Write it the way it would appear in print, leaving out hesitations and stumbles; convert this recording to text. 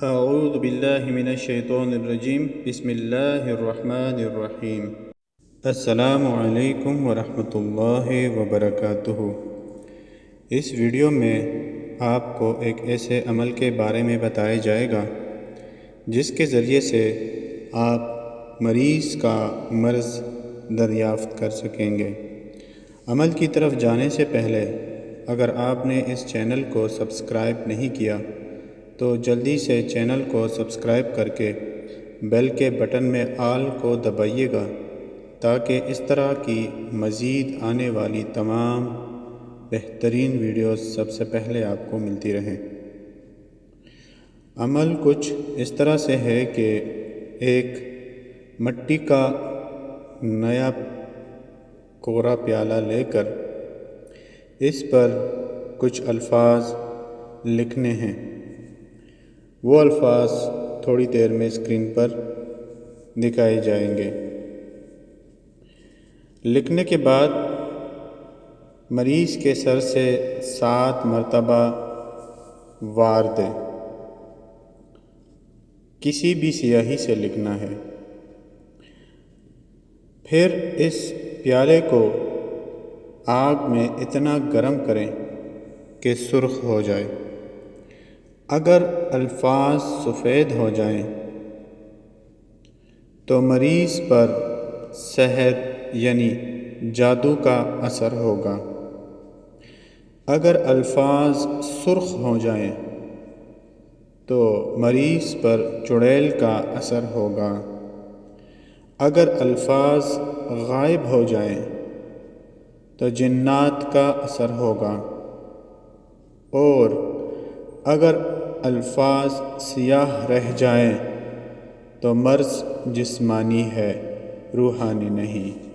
اعوذ باللہ من الشیطان الرجیم بسم اللہ الرحمن الرحیم۔ السلام علیکم ورحمۃ اللہ وبرکاتہ۔ اس ویڈیو میں آپ کو ایک ایسے عمل کے بارے میں بتایا جائے گا جس کے ذریعے سے آپ مریض کا مرض دریافت کر سکیں گے۔ عمل کی طرف جانے سے پہلے اگر آپ نے اس چینل کو سبسکرائب نہیں کیا تو جلدی سے چینل کو سبسکرائب کر کے بیل کے بٹن میں آل کو دبائیے گا تاکہ اس طرح کی مزید آنے والی تمام بہترین ویڈیوز سب سے پہلے آپ کو ملتی رہیں۔ عمل کچھ اس طرح سے ہے کہ ایک مٹی کا نیا کوڑا پیالہ لے کر اس پر کچھ الفاظ لکھنے ہیں۔ وہ الفاظ تھوڑی دیر میں اسکرین پر دکھائے جائیں گے۔ لکھنے کے بعد مریض کے سر سے 7 مرتبہ وار دیں۔ کسی بھی سیاہی سے لکھنا ہے۔ پھر اس پیالے کو آگ میں اتنا گرم کریں کہ سرخ ہو جائے۔ اگر الفاظ سفید ہو جائیں تو مریض پر سحر یعنی جادو کا اثر ہوگا۔ اگر الفاظ سرخ ہو جائیں تو مریض پر چڑیل کا اثر ہوگا۔ اگر الفاظ غائب ہو جائیں تو جنات کا اثر ہوگا، اور اگر الفاظ سیاہ رہ جائیں تو مرض جسمانی ہے، روحانی نہیں۔